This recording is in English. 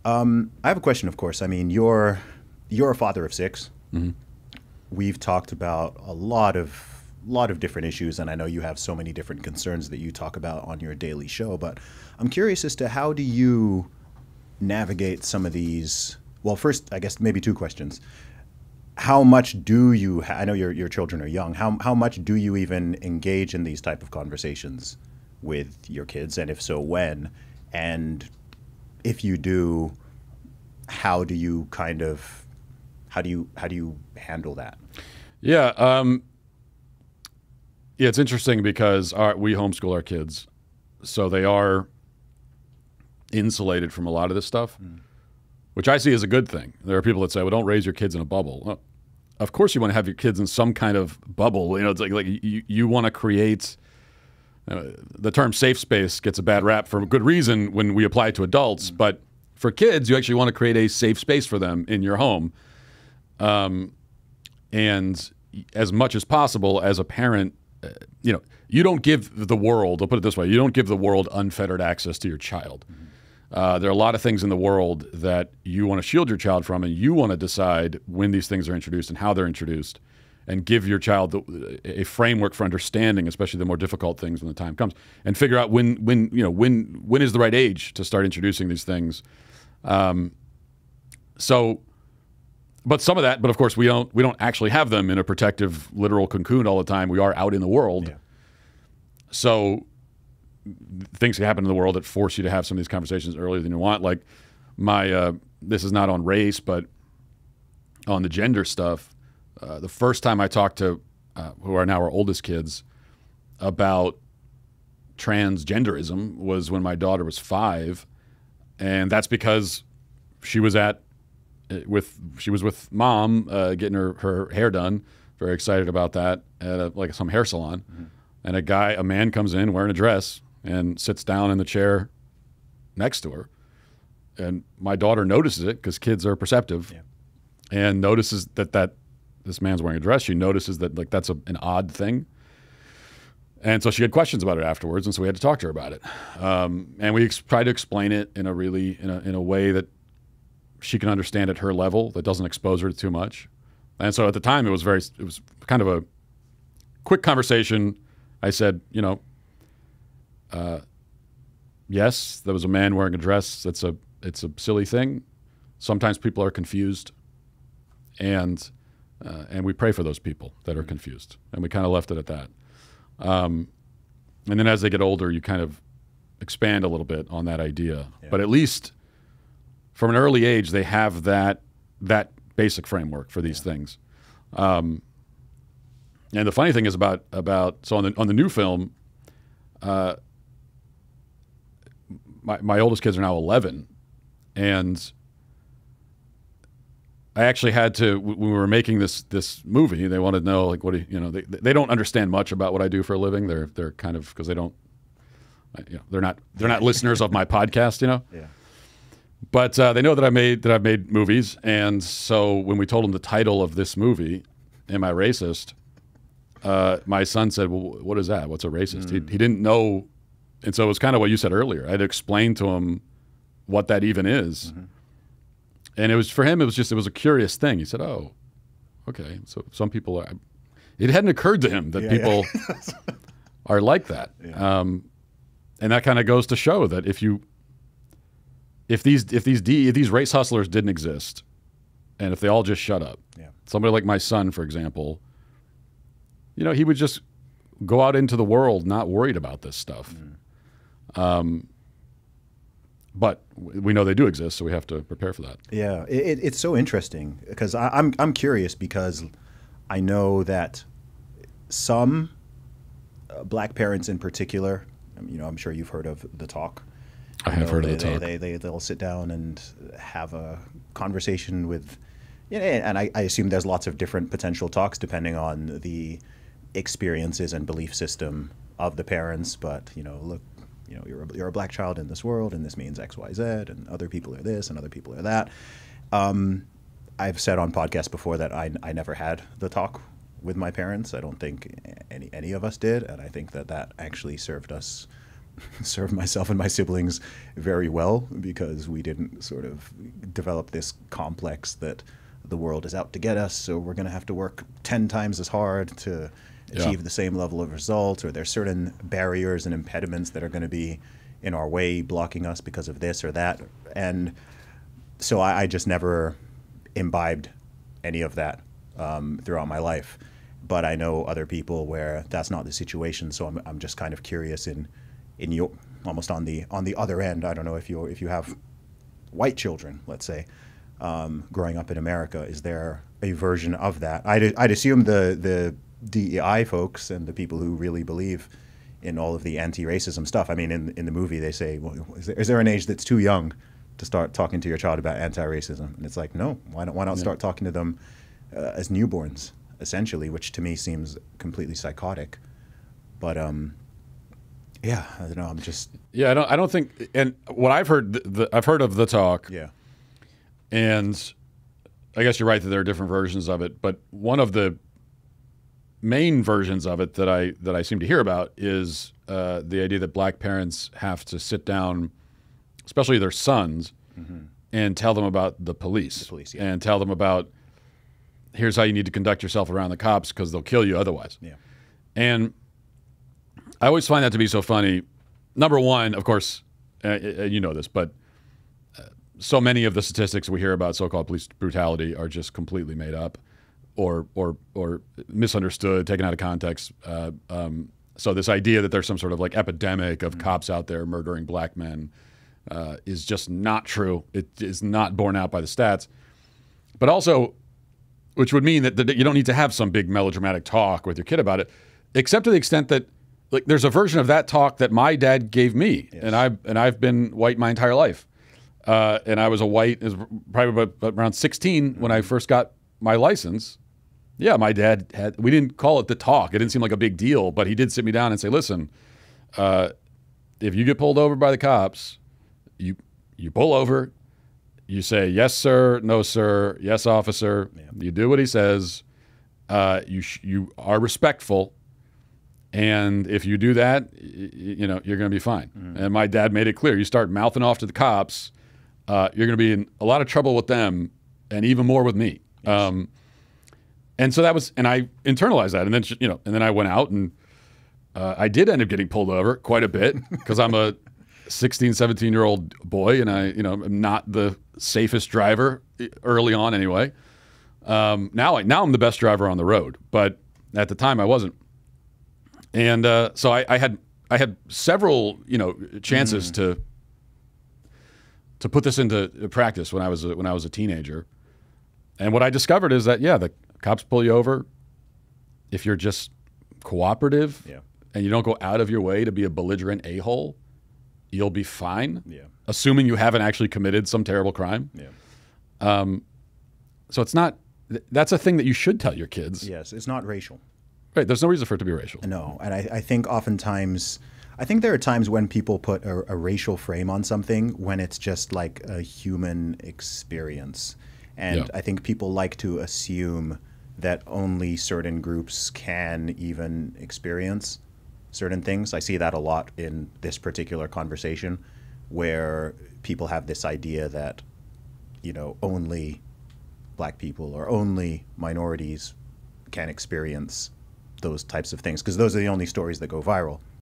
I have a question, of course. I mean, you're a father of 6. Mm-hmm. We've talked about a lot of different issues, and I know you have so many different concerns that you talk about on your daily show. But I'm curious as to how do you navigate some of these? Well, first, I guess maybe two questions. How much do you? I know your children are young. How much do you even engage in these type of conversations with your kids, and if so, when? And if you do, how do you handle that? Yeah. Yeah, it's interesting because we homeschool our kids, so they are insulated from a lot of this stuff, which I see as a good thing. There are people that say, well, don't raise your kids in a bubble. Well, of course you want to have your kids in some kind of bubble. You know, it's like you want to create the term safe space gets a bad rap for a good reason when we apply it to adults, but for kids, you actually want to create a safe space for them in your home. And as much as possible as a parent, you don't give the world, I'll put it this way, you don't give the world unfettered access to your child. There are a lot of things in the world that you want to shield your child from, and you want to decide when these things are introduced and how they're introduced, and give your child a framework for understanding, especially the more difficult things when the time comes, and figure out when is the right age to start introducing these things. But some of that, but of course we don't actually have them in a protective, literal cocoon all the time. We are out in the world. Yeah. So things can happen in the world that force you to have some of these conversations earlier than you want. Like this is not on race, but on the gender stuff. The first time I talked to who are now our oldest kids about transgenderism was when my daughter was 5, and that's because she was with mom getting her hair done. Very excited about that at some hair salon. Mm-hmm. And a man comes in wearing a dress and sits down in the chair next to her. And my daughter notices it because kids are perceptive, and notices that this man's wearing a dress. She notices that that's an odd thing. And so she had questions about it afterwards, and so we had to talk to her about it. And we tried to explain it in a way that she can understand at her level, that doesn't expose her to too much. And so at the time, it was kind of a quick conversation. I said, yes, there was a man wearing a dress. It's a silly thing. Sometimes people are confused, and we pray for those people that are confused. And we kind of left it at that. And then as they get older, you kind of expand a little bit on that idea. Yeah. But at least from an early age, they have that basic framework for these things. And the funny thing is about so on the new film, my oldest kids are now 11, and I actually had to, when we were making this movie, they wanted to know they don't understand much about what I do for a living. They're kind of, because they don't, they're not listeners of my podcast, Yeah. But they know that I've made movies, and so when we told them the title of this movie, "Am I Racist?" My son said, "Well, what is that? What's a racist?" He didn't know, and so it was kind of what you said earlier. I had to explain to him what that even is, and it was for him. It was a curious thing. He said, "Oh, okay." So some people are. It hadn't occurred to him that people are like that, and that kind of goes to show that if these race hustlers didn't exist, and if they all just shut up, somebody like my son, for example, he would just go out into the world not worried about this stuff. But we know they do exist, so we have to prepare for that. Yeah, it's so interesting because I'm curious, because I know that some black parents in particular, I'm sure you've heard of The Talk. I have heard of The Talk. They'll sit down and have a conversation with, and I assume there's lots of different potential talks depending on the experiences and belief system of the parents. But look, you're a black child in this world, and this means X, Y, Z, and other people are this, and other people are that. I've said on podcasts before that I never had the talk with my parents. I don't think any of us did, and I think that actually served us served myself and my siblings very well because we didn't sort of develop this complex that the world is out to get us, so we're going to have to work 10 times as hard to achieve the same level of results, or there's certain barriers and impediments that are going to be in our way, blocking us because of this or that. And so I just never imbibed any of that throughout my life. But I know other people where that's not the situation. So I'm just kind of curious in your almost on the other end. I don't know if you have white children, let's say, growing up in America, is there a version of that? I'd assume the DEI folks and the people who really believe in all of the anti-racism stuff. I mean, in the movie they say, well, is there an age that's too young to start talking to your child about anti-racism? And it's like, no, why not start talking to them as newborns, essentially, which to me seems completely psychotic. But yeah, I don't know. I'm just I don't think. And what I've heard, I've heard of the talk. Yeah. And I guess you're right that there are different versions of it. But one of the main versions of it that I seem to hear about is the idea that black parents have to sit down, especially their sons, and tell them about the police, and tell them about, here's how you need to conduct yourself around the cops because they'll kill you otherwise. Yeah. And I always find that to be so funny. Number one, of course, you know this, but so many of the statistics we hear about so-called police brutality are just completely made up or misunderstood, taken out of context. So this idea that there's some sort of like epidemic of cops out there murdering black men is just not true. It is not borne out by the stats. But also, which would mean that you don't need to have some big melodramatic talk with your kid about it, except to the extent that, like, there's a version of that talk that my dad gave me, and I've been white my entire life, and I was a white probably about around 16 when I first got my license. Yeah, my dad had. We didn't call it the talk. It didn't seem like a big deal, but he did sit me down and say, "Listen, if you get pulled over by the cops, you pull over." You say, yes, sir, no, sir, yes, officer. Yeah. You do what he says. You are respectful. And if you do that, you're going to be fine. And my dad made it clear. You start mouthing off to the cops, you're going to be in a lot of trouble with them and even more with me. Yes. And so and I internalized that. And then, and then I went out and I did end up getting pulled over quite a bit because I'm a 16, 17-year-old boy, and I'm not the safest driver early on anyway. Now I'm the best driver on the road, but at the time I wasn't. And so I had several chances to put this into practice when I was a teenager. And what I discovered is that the cops pull you over if you're just cooperative and you don't go out of your way to be a belligerent a-hole. You'll be fine, assuming you haven't actually committed some terrible crime. Yeah. So it's not. That's a thing that you should tell your kids. Yes, it's not racial. Right. There's no reason for it to be racial. No, and I think oftentimes, there are times when people put a racial frame on something when it's just like a human experience, and I think people like to assume that only certain groups can even experience certain things. I see that a lot in this particular conversation where people have this idea that, only black people or only minorities can experience those types of things because those are the only stories that go viral.